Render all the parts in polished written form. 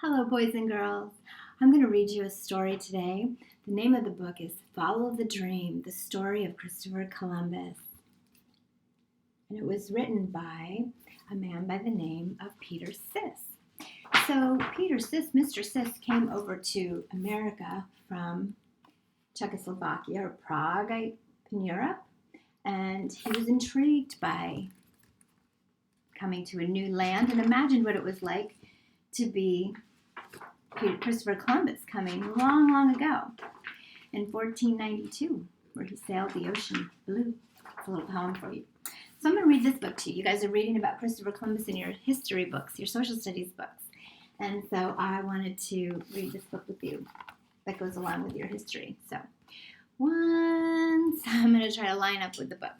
Hello, boys and girls. I'm going to read you a story today. The name of the book is Follow the Dream, the story of Christopher Columbus. And it was written by a man by the name of Peter Sis. So Mr. Sis came over to America from Czechoslovakia or Prague in Europe. And he was intrigued by coming to a new land and imagined what it was like to be Christopher Columbus coming long, long ago in 1492, where he sailed the ocean blue. It's a little poem for you. So I'm going to read this book to you. You guys are reading about Christopher Columbus in your history books, your social studies books. And so I wanted to read this book with you that goes along with your history. So I'm going to try to line up with the book.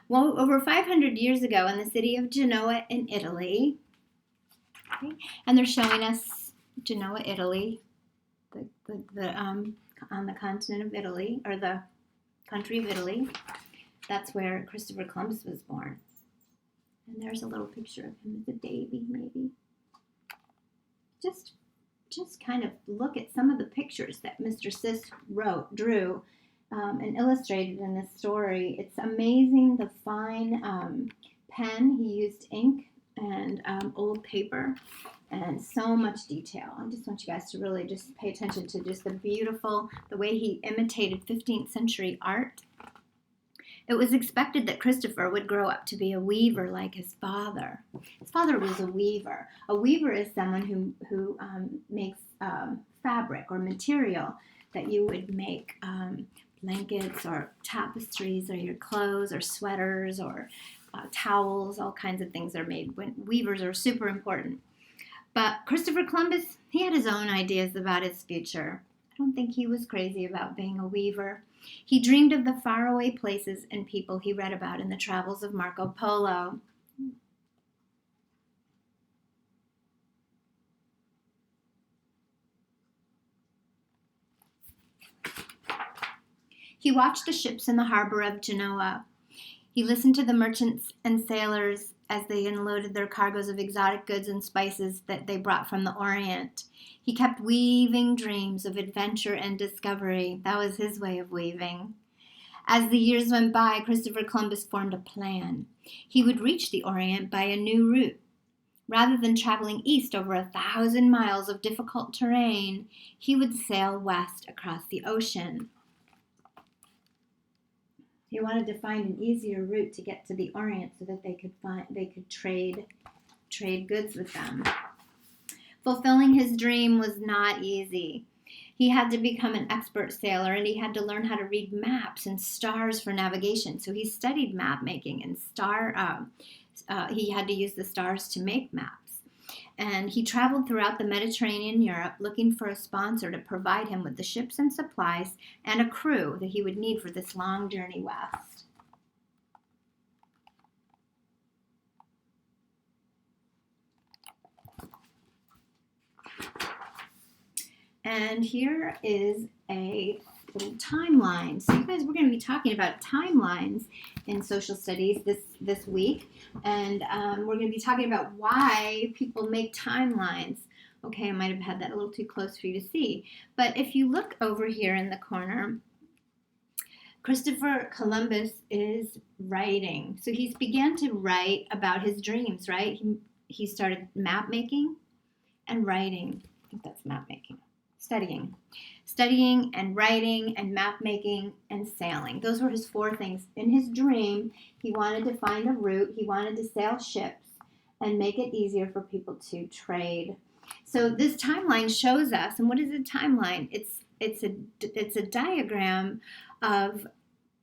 Well, over 500 years ago in the city of Genoa in Italy, okay, and they're showing us Genoa, Italy, on the continent of Italy, or the country of Italy. That's where Christopher Columbus was born. And there's a little picture of him as a baby, maybe. Just kind of look at some of the pictures that Mr. Sis drew, and illustrated in this story. It's amazing the fine pen. He used ink and old paper and so much detail. I just want you guys to really just pay attention to just the way he imitated 15th century art. It was expected that Christopher would grow up to be a weaver like his father. His father was a weaver. A weaver is someone who makes fabric or material that you would make blankets or tapestries or your clothes or sweaters or towels. All kinds of things are made. Weavers are super important. But Christopher Columbus, he had his own ideas about his future. I don't think he was crazy about being a weaver. He dreamed of the faraway places and people he read about in the travels of Marco Polo. He watched the ships in the harbor of Genoa. He listened to the merchants and sailors as they unloaded their cargoes of exotic goods and spices that they brought from the Orient. He kept weaving dreams of adventure and discovery. That was his way of weaving. As the years went by, Christopher Columbus formed a plan. He would reach the Orient by a new route. Rather than traveling east over 1,000 miles of difficult terrain, he would sail west across the ocean. He wanted to find an easier route to get to the Orient so that they could trade goods with them. Fulfilling his dream was not easy. He had to become an expert sailor, and he had to learn how to read maps and stars for navigation. So he studied map making and he had to use the stars to make maps. And he traveled throughout the Mediterranean Europe looking for a sponsor to provide him with the ships and supplies and a crew that he would need for this long journey west. And here is a little timeline. So you guys, we're going to be talking about timelines in social studies this week. And we're going to be talking about why people make timelines. Okay, I might have had that a little too close for you to see. But if you look over here in the corner, Christopher Columbus is writing. So he's began to write about his dreams, right? He started map making and writing. I think that's map making. Studying and writing and map making and sailing. Those were his 4 things. In his dream, he wanted to find a route. He wanted to sail ships and make it easier for people to trade. So this timeline shows us, and what is a timeline? It's a diagram of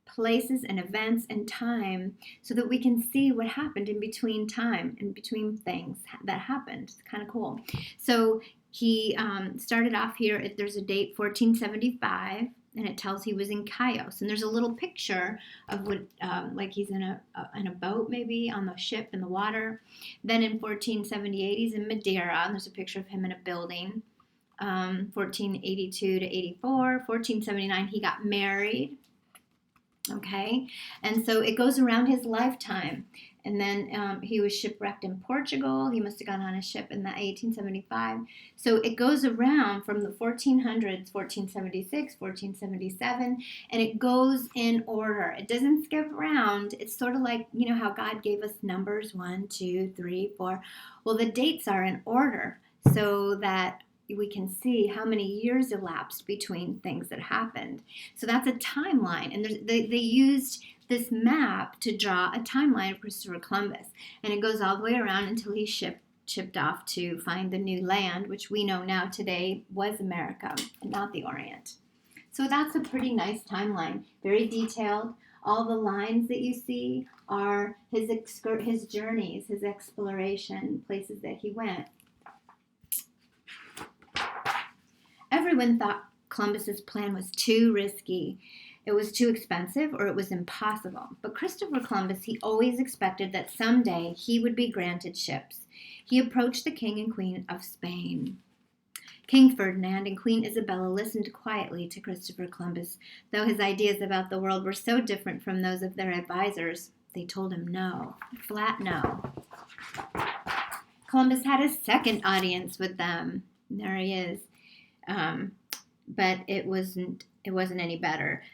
places and events and time so that we can see what happened in between time, in between things that happened. It's kind of cool. So he started off here, there's a date, 1475, and it tells he was in Chios. And there's a little picture of what, like he's in a boat maybe on the ship in the water. Then in 1478, he's in Madeira, and there's a picture of him in a building. 1482 to 84, 1479, he got married. Okay, and so it goes around his lifetime. And then he was shipwrecked in Portugal. He must have gone on a ship in the 1875. So it goes around from the 1400s, 1476, 1477, and it goes in order. It doesn't skip around. It's sort of like, you know, how God gave us numbers 1, 2, 3, 4. Well, the dates are in order so that we can see how many years elapsed between things that happened. So that's a timeline. And they used this map to draw a timeline of Christopher Columbus. And it goes all the way around until he shipped off to find the new land, which we know now today was America and not the Orient. So that's a pretty nice timeline, very detailed. All the lines that you see are his journeys, his exploration, places that he went. Everyone thought Columbus's plan was too risky. It was too expensive or it was impossible. But Christopher Columbus, he always expected that someday he would be granted ships. He approached the King and Queen of Spain. King Ferdinand and Queen Isabella listened quietly to Christopher Columbus. Though his ideas about the world were so different from those of their advisors, they told him no, flat no. Columbus had a second audience with them. There he is. But it wasn't any better.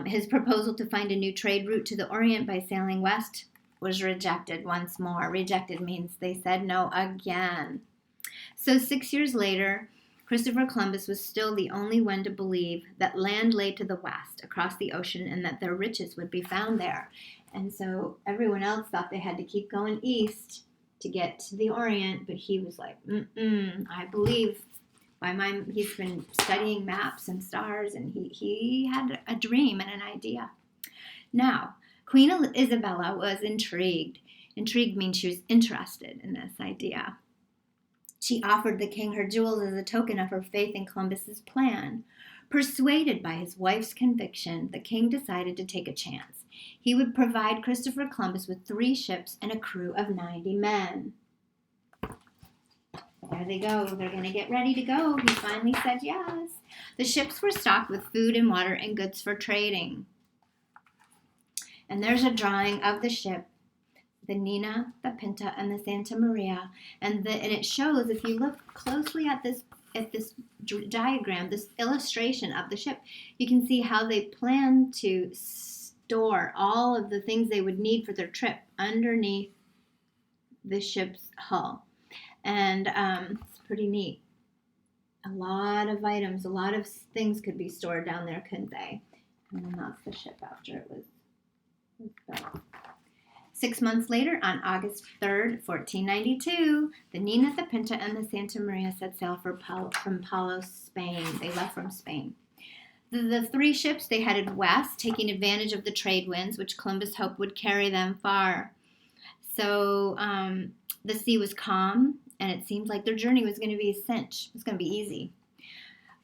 His proposal to find a new trade route to the Orient by sailing west was rejected once more. Rejected means they said no again. So 6 years later, Christopher Columbus was still the only one to believe that land lay to the west across the ocean and that their riches would be found there. And so everyone else thought they had to keep going east to get to the Orient, but he was like, I believe. He's been studying maps and stars, and he had a dream and an idea. Now, Queen Isabella was intrigued. Intrigued means she was interested in this idea. She offered the king her jewels as a token of her faith in Columbus's plan. Persuaded by his wife's conviction, the king decided to take a chance. He would provide Christopher Columbus with 3 ships and a crew of 90 men. There they go. They're going to get ready to go. He finally said yes. The ships were stocked with food and water and goods for trading. And there's a drawing of the ship, the Nina, the Pinta, and the Santa Maria. And it shows, if you look closely at this diagram, this illustration of the ship, you can see how they plan to store all of the things they would need for their trip underneath the ship's hull. And it's pretty neat. A lot of items, a lot of things could be stored down there, couldn't they? And then that's the ship after it was built. 6 months later, on August 3rd, 1492, the Nina, the Pinta, and the Santa Maria set sail from Palos, Spain. They left from Spain. The 3 ships, they headed west, taking advantage of the trade winds, which Columbus hoped would carry them far. So the sea was calm, and it seemed like their journey was going to be a cinch. It was going to be easy.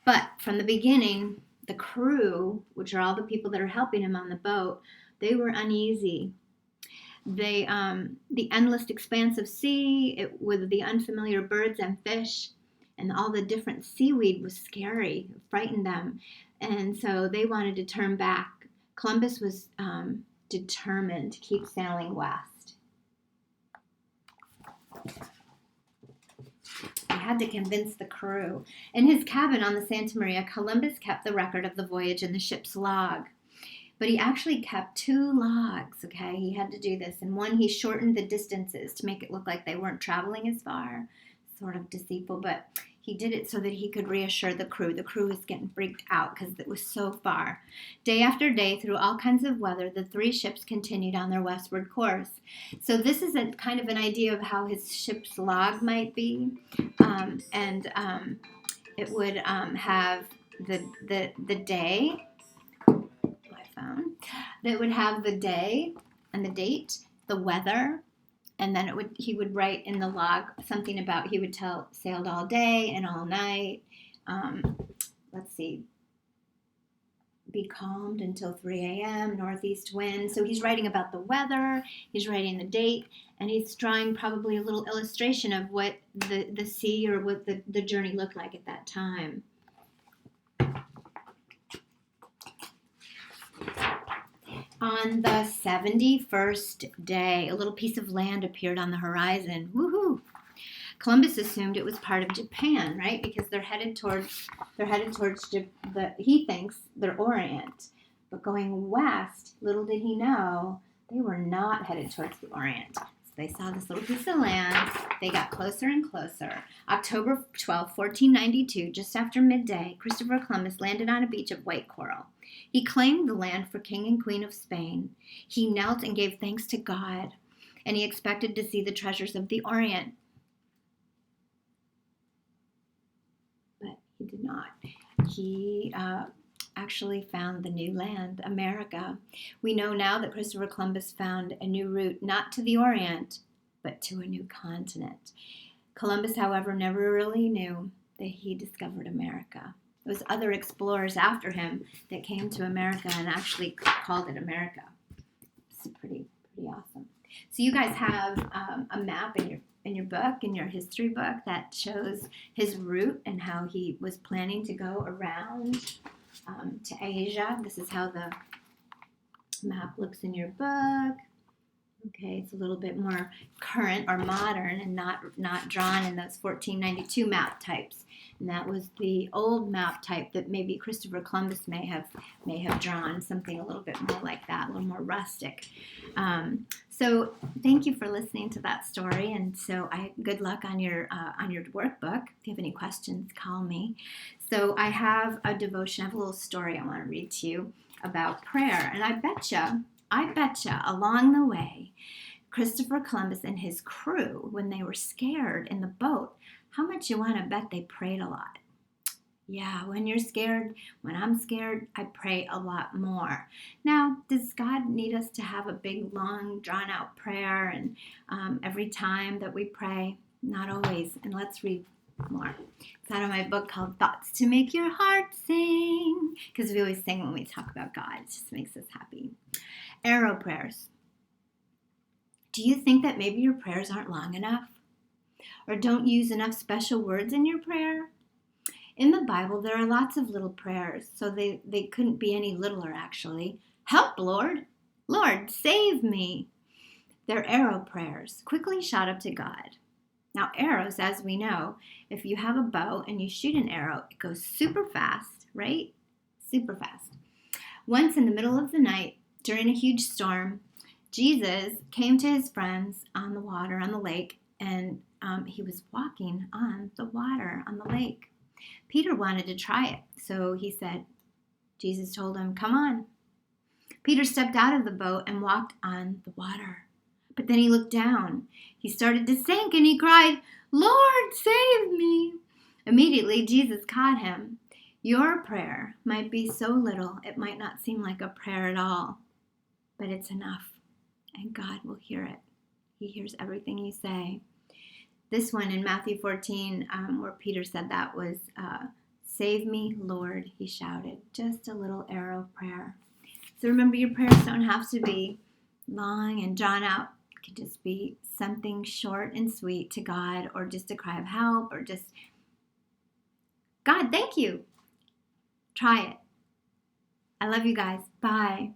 But from the beginning, the crew, which are all the people that are helping him on the boat, they were uneasy. The endless expanse of sea with the unfamiliar birds and fish and all the different seaweed was scary. It frightened them. And so they wanted to turn back. Columbus was determined to keep sailing west. He had to convince the crew. In his cabin on the Santa Maria, Columbus kept the record of the voyage in the ship's log. But he actually kept 2 logs, okay? He had to do this. And one, he shortened the distances to make it look like they weren't traveling as far. Sort of deceitful, but he did it so that he could reassure the crew. The crew was getting freaked out because it was so far. Day after day, through all kinds of weather, the 3 ships continued on their westward course. So this is a kind of an idea of how his ship's log might be. It would have the day. That would have the day and the date, the weather, and then he would write in the log something about he would sailed all day and all night. Be calmed until 3 a.m., northeast wind. So he's writing about the weather, he's writing the date, and he's drawing probably a little illustration of what the sea or what the journey looked like at that time. On the 71st day, a little piece of land appeared on the horizon. Woohoo! Columbus assumed it was part of Japan, right? Because they're headed towards he thinks they're Orient. But going west, little did he know, they were not headed towards the Orient. So they saw this little piece of land. They got closer and closer. October 12, 1492, just after midday, Christopher Columbus landed on a beach of white coral. He claimed the land for King and Queen of Spain. He knelt and gave thanks to God, and he expected to see the treasures of the Orient. But he did not. He actually found the new land, America. We know now that Christopher Columbus found a new route, not to the Orient, but to a new continent. Columbus, however, never really knew that he discovered America. It was other explorers after him that came to America and actually called it America. It's pretty awesome. So you guys have a map in your book, in your history book, that shows his route and how he was planning to go around to Asia. This is how the map looks in your book. Okay, it's a little bit more current or modern and not drawn in those 1492 map types. And that was the old map type that maybe Christopher Columbus may have drawn, something a little bit more like that, a little more rustic. So thank you for listening to that story. And so good luck on your workbook. If you have any questions, call me. So I have a devotion. I have a little story I want to read to you about prayer. And I betcha along the way, Christopher Columbus and his crew, when they were scared in the boat, how much you want to bet they prayed a lot? Yeah, when you're scared, when I'm scared, I pray a lot more. Now, does God need us to have a big, long, drawn-out prayer and every time that we pray? Not always. And let's read more. It's out of my book called Thoughts to Make Your Heart Sing, because we always sing when we talk about God. It just makes us happy. Arrow prayers. Do you think that maybe your prayers aren't long enough? Or don't use enough special words in your prayer? In the Bible, there are lots of little prayers, so they couldn't be any littler, actually. Help, Lord! Lord, save me! They're arrow prayers, quickly shot up to God. Now, arrows, as we know, if you have a bow and you shoot an arrow, it goes super fast, right? Super fast. Once in the middle of the night, during a huge storm, Jesus came to his friends on the water, on the lake, and he was walking on the water, on the lake. Peter wanted to try it, so Jesus told him, come on. Peter stepped out of the boat and walked on the water. But then he looked down. He started to sink and he cried, Lord, save me. Immediately, Jesus caught him. Your prayer might be so little, it might not seem like a prayer at all, but it's enough, and God will hear it. He hears everything you say. This one in Matthew 14, where Peter said that was, save me, Lord, he shouted. Just a little arrow prayer. So remember, your prayers don't have to be long and drawn out. It can just be something short and sweet to God, or just a cry of help, or just, God, thank you. Try it. I love you guys. Bye.